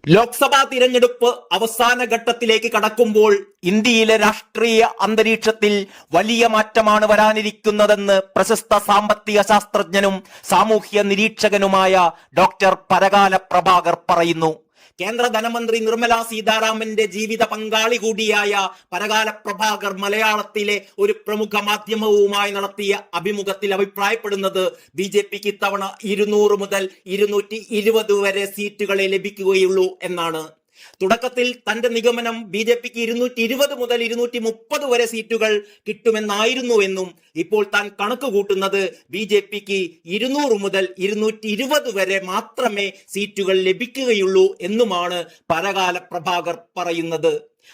ലോക്സഭാ തിരഞ്ഞെടുപ്പ് അവസാന ഘട്ടത്തിലേക്ക് കടക്കുമ്പോൾ ഇന്ത്യയിലെ രാഷ്ട്രീയ അന്തരീക്ഷത്തിൽ വലിയ മാറ്റമാണ് വരാനിരിക്കുന്നതെന്ന് പ്രശസ്ത സാമ്പത്തിക ശാസ്ത്രജ്ഞനും സാമൂഹ്യ നിരീക്ഷകനുമായ ഡോക്ടർ പരകാല പ്രഭാകർ പറയുന്നു. കേന്ദ്ര ധനമന്ത്രി നിർമ്മല സീതാരാമന്റെ ജീവിത പങ്കാളി കൂടിയായ പരകാല പ്രഭാകർ മലയാളത്തിലെ ഒരു പ്രമുഖ മാധ്യമവുമായി നടത്തിയ അഭിമുഖത്തിൽ അഭിപ്രായപ്പെടുന്നത് ബി.ജെ.പിക്ക് ഇത്തവണ 200 മുതൽ 220 വരെ സീറ്റുകളെ ലഭിക്കുകയുള്ളൂ എന്നാണ്. തുടക്കത്തിൽ തന്റെ നിഗമനം ബി.ജെ.പിക്ക് 220 മുതൽ 230 വരെ സീറ്റുകൾ കിട്ടുമെന്നായിരുന്നു എന്നും ഇപ്പോൾ താൻ കണക്ക് കൂട്ടുന്നത് ബി.ജെ.പിക്ക് 200 മുതൽ 220 വരെ മാത്രമേ സീറ്റുകൾ ലഭിക്കുകയുള്ളൂ എന്നുമാണ് പരകാല പ്രഭാകർ പറയുന്നത്.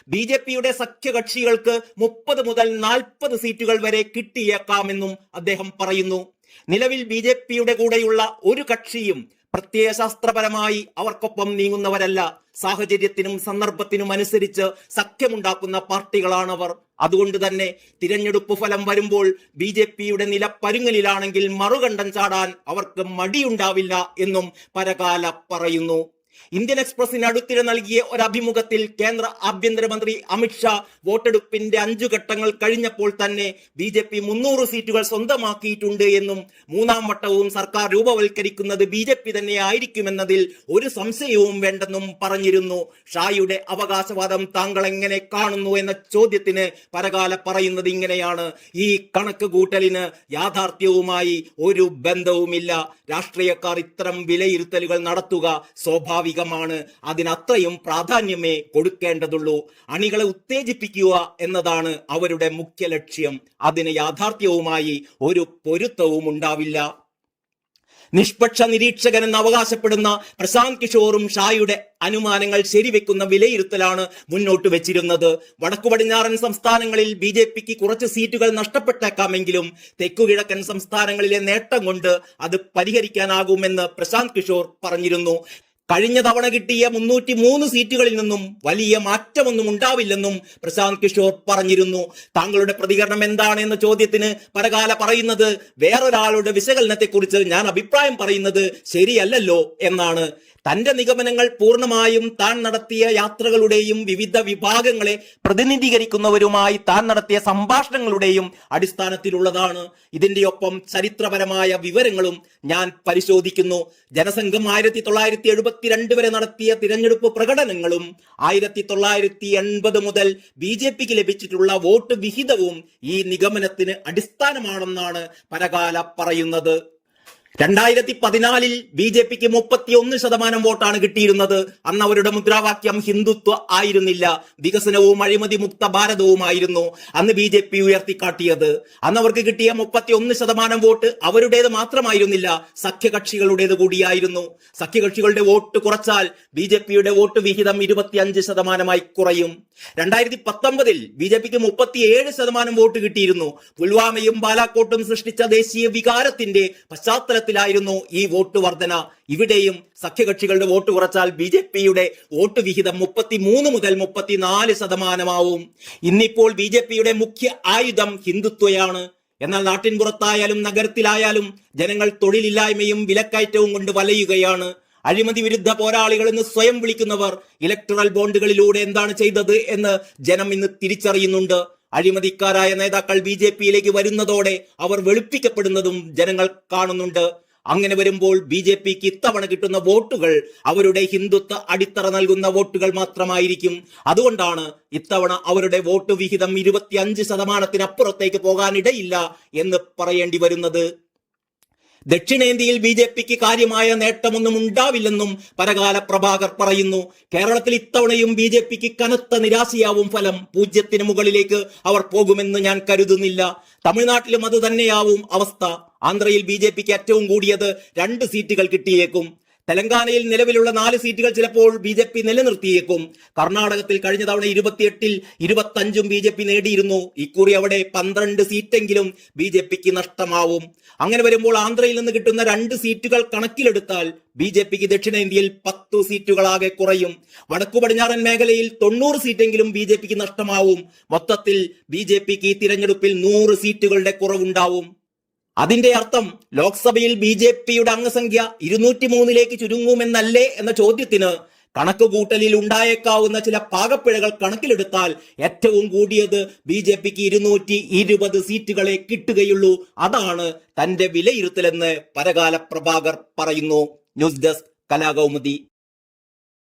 ബി.ജെ.പിയുടെ സഖ്യകക്ഷികൾക്ക് 30 മുതൽ 40 സീറ്റുകൾ വരെ കിട്ടിയേക്കാമെന്നും അദ്ദേഹം പറയുന്നു. നിലവിൽ ബി.ജെ.പിയുടെ കൂടെയുള്ള ഒരു കക്ഷിയും പ്രത്യയശാസ്ത്രപരമായി അവർക്കൊപ്പം നീങ്ങുന്നവരല്ല. സാഹചര്യത്തിനും സന്ദർഭത്തിനും അനുസരിച്ച് സഖ്യമുണ്ടാക്കുന്ന പാർട്ടികളാണവർ. അതുകൊണ്ട് തന്നെ തിരഞ്ഞെടുപ്പ് ഫലം വരുമ്പോൾ ബി.ജെ.പിയുടെ നില പരുങ്ങലിലാണെങ്കിൽ മറുകണ്ഠം ചാടാൻ അവർക്ക് മടിയുണ്ടാവില്ല എന്നും പരകാല പറയുന്നു. ഇന്ത്യൻ എക്സ്പ്രസിന് അടുത്തിടെ നൽകിയ ഒരു അഭിമുഖത്തിൽ കേന്ദ്ര ആഭ്യന്തരമന്ത്രി അമിത്ഷാ വോട്ടെടുപ്പിന്റെ 5 ഘട്ടങ്ങൾ കഴിഞ്ഞപ്പോൾ തന്നെ ബി.ജെ.പി 300 സീറ്റുകൾ സ്വന്തമാക്കിയിട്ടുണ്ട് എന്നും 3ാം വട്ടവും സർക്കാർ രൂപവൽക്കരിക്കുന്നത് ബി.ജെ.പി തന്നെ ആയിരിക്കുമെന്നതിൽ ഒരു സംശയവും വേണ്ടെന്നും പറഞ്ഞിരുന്നു. ഷായുടെ അവകാശവാദം താങ്കൾ എങ്ങനെ കാണുന്നു എന്ന ചോദ്യത്തിന് പരകാല പറയുന്നത് ഇങ്ങനെയാണ്: ഈ കണക്ക് കൂട്ടലിന് യാഥാർത്ഥ്യവുമായി ഒരു ബന്ധവുമില്ല. രാഷ്ട്രീയക്കാർ ഇത്തരം വിലയിരുത്തലുകൾ നടത്തുക സ്വാഭാവികമാണ്. അതിനത്രയും പ്രാധാന്യമേ കൊടുക്കേണ്ടതുള്ളൂ. അണികളെ ഉത്തേജിപ്പിക്കുക എന്നതാണ് അവരുടെ മുഖ്യ ലക്ഷ്യം. അതിന് യാഥാർത്ഥ്യവുമായി ഒരു പൊരുത്തവും ഉണ്ടാവില്ല. നിഷ്പക്ഷ നിരീക്ഷകൻ എന്ന് അവകാശപ്പെടുന്ന പ്രശാന്ത് കിഷോറും ഷായുടെ അനുമാനങ്ങൾ ശരിവെക്കുന്ന വിലയിരുത്തലാണ് മുന്നോട്ട് വെച്ചിരുന്നത്. വടക്കു പടിഞ്ഞാറൻ സംസ്ഥാനങ്ങളിൽ ബി.ജെ.പിക്ക് കുറച്ച് സീറ്റുകൾ നഷ്ടപ്പെട്ടേക്കാമെങ്കിലും തെക്കുകിഴക്കൻ സംസ്ഥാനങ്ങളിലെ നേട്ടം കൊണ്ട് അത് പരിഹരിക്കാനാകുമെന്ന് പ്രശാന്ത് കിഷോർ പറഞ്ഞിരുന്നു. കഴിഞ്ഞ തവണ കിട്ടിയ 303 സീറ്റുകളിൽ നിന്നും വലിയ മാറ്റമൊന്നും ഉണ്ടാവില്ലെന്നും പ്രശാന്ത് കിഷോർ പറഞ്ഞിരുന്നു. താങ്കളുടെ പ്രതികരണം എന്താണ് എന്ന ചോദ്യത്തിന് പരകാല പറയുന്നത്, വേറൊരാളുടെ വിശകലനത്തെക്കുറിച്ച് ഞാൻ അഭിപ്രായം പറയുന്നത് ശരിയല്ലല്ലോ എന്നാണ്. തന്റെ നിഗമനങ്ങൾ പൂർണ്ണമായും താൻ നടത്തിയ യാത്രകളുടെയും വിവിധ വിഭാഗങ്ങളെ പ്രതിനിധീകരിക്കുന്നവരുമായി താൻ നടത്തിയ സംഭാഷണങ്ങളുടെയും അടിസ്ഥാനത്തിലുള്ളതാണ്. ഇതിന്റെ ഒപ്പം ചരിത്രപരമായ വിവരങ്ങളും ഞാൻ പരിശോധിക്കുന്നു. ജനസംഘം 1972 വരെ നടത്തിയ തിരഞ്ഞെടുപ്പ് പ്രകടനങ്ങളും 1980 മുതൽ ബി.ജെ.പിക്ക് ലഭിച്ചിട്ടുള്ള വോട്ട് വിഹിതവും ഈ നിഗമനത്തിന് അടിസ്ഥാനമാണെന്നാണ് പരകാല പറയുന്നത്. 2014 ബി.ജെ.പിക്ക് 31% വോട്ടാണ് കിട്ടിയിരുന്നത്. അന്ന് അവരുടെ മുദ്രാവാക്യം ഹിന്ദുത്വ ആയിരുന്നില്ല, വികസനവും അഴിമതി മുക്ത ഭാരതവുമായിരുന്നു അന്ന് ബി.ജെ.പി ഉയർത്തിക്കാട്ടിയത്. അന്ന് അവർക്ക് കിട്ടിയ 31% വോട്ട് അവരുടേത് മാത്രമായിരുന്നില്ല, സഖ്യകക്ഷികളുടേത് കൂടിയായിരുന്നു. സഖ്യകക്ഷികളുടെ വോട്ട് കുറച്ചാൽ ബി.ജെ.പിയുടെ വോട്ട് വിഹിതം 25% കുറയും. 2019 ബി.ജെ.പിക്ക് 37% വോട്ട് കിട്ടിയിരുന്നു. പുൽവാമയും ബാലാക്കോട്ടും സൃഷ്ടിച്ച ദേശീയ വികാരത്തിന്റെ പശ്ചാത്തലത്തിലായിരുന്നു ഈ വോട്ട് വർധന. ഇവിടെയും സഖ്യകക്ഷികളുടെ വോട്ട് കുറച്ചാൽ ബി.ജെ.പിയുടെ വോട്ട് വിഹിതം 33 മുതൽ 34% ഇന്നിപ്പോൾ ബി.ജെ.പിയുടെ മുഖ്യ ആയുധം ഹിന്ദുത്വയാണ്. എന്നാൽ നാട്ടിൻ പുറത്തായാലും നഗരത്തിലായാലും ജനങ്ങൾ തൊഴിലില്ലായ്മയും വിലക്കയറ്റവും കൊണ്ട് വലയുകയാണ്. അഴിമതി വിരുദ്ധ പോരാളികൾ എന്ന് സ്വയം വിളിക്കുന്നവർ ഇലക്ടറൽ ബോണ്ടുകളിലൂടെ എന്താണ് ചെയ്തത് എന്ന് ജനം ഇന്ന് തിരിച്ചറിയുന്നുണ്ട്. അഴിമതിക്കാരായ നേതാക്കൾ ബി.ജെ.പിയിലേക്ക് വരുന്നതോടെ അവർ വെളുപ്പിക്കപ്പെടുന്നതും ജനങ്ങൾ കാണുന്നുണ്ട്. അങ്ങനെ വരുമ്പോൾ ബി.ജെ.പിക്ക് ഇത്തവണ കിട്ടുന്ന വോട്ടുകൾ അവരുടെ ഹിന്ദുത്വ അടിത്തറ നൽകുന്ന വോട്ടുകൾ മാത്രമായിരിക്കും. അതുകൊണ്ടാണ് ഇത്തവണ അവരുടെ വോട്ട് വിഹിതം 25%-അപ്പുറത്തേക്ക് പോകാനിടയില്ല എന്ന് പറയേണ്ടി വരുന്നത്. ദക്ഷിണേന്ത്യയിൽ ബി.ജെ.പിക്ക് കാര്യമായ നേട്ടമൊന്നും ഉണ്ടാവില്ലെന്നും പരകാല പ്രഭാകർ പറയുന്നു. കേരളത്തിൽ ഇത്തവണയും ബി.ജെ.പിക്ക് കനത്ത നിരാശയാവും ഫലം. 0 മുകളിലേക്ക് അവർ പോകുമെന്ന് ഞാൻ കരുതുന്നില്ല. തമിഴ്നാട്ടിലും അത് തന്നെയാവും അവസ്ഥ. ആന്ധ്രയിൽ ബി.ജെ.പിക്ക് ഏറ്റവും കൂടിയത് 2 സീറ്റുകൾ കിട്ടിയേക്കും. തെലങ്കാനയിൽ നിലവിലുള്ള 4 സീറ്റുകൾ ചിലപ്പോൾ ബി.ജെ.പി നിലനിർത്തിയേക്കും. കർണാടകത്തിൽ കഴിഞ്ഞ തവണ 28-ൽ 25 ബി.ജെ.പി നേടിയിരുന്നു. ഇക്കുറി അവിടെ 12 സീറ്റെങ്കിലും ബി.ജെ.പിക്ക് നഷ്ടമാവും. അങ്ങനെ വരുമ്പോൾ ആന്ധ്രയിൽ നിന്ന് കിട്ടുന്ന 2 സീറ്റുകൾ കണക്കിലെടുത്താൽ ബി.ജെ.പിക്ക് ദക്ഷിണേന്ത്യയിൽ 10 സീറ്റുകളാകെ കുറയും. വടക്കു പടിഞ്ഞാറൻ മേഖലയിൽ 90 സീറ്റെങ്കിലും ബി.ജെ.പിക്ക് നഷ്ടമാവും. മൊത്തത്തിൽ ബി.ജെ.പിക്ക് ഈ തിരഞ്ഞെടുപ്പിൽ 100 സീറ്റുകളുടെ കുറവുണ്ടാവും. അതിന്റെ അർത്ഥം ലോക്സഭയിൽ ബി.ജെ.പിയുടെ അംഗസംഖ്യ 203ലേക്ക് ചുരുങ്ങുമെന്നല്ലേ എന്ന ചോദ്യത്തിന് കണക്കുകൂട്ടലിൽ ഉണ്ടായേക്കാവുന്ന ചില പാകപ്പിഴകൾ കണക്കിലെടുത്താൽ ഏറ്റവും കൂടിയത് BJPക്ക് 220 സീറ്റുകളെ കിട്ടുകയുള്ളൂ. അതാണ് തന്റെ വിലയിരുത്തലെന്ന് പരകാല പ്രഭാകർ പറയുന്നു. News desk Kalakaumudi.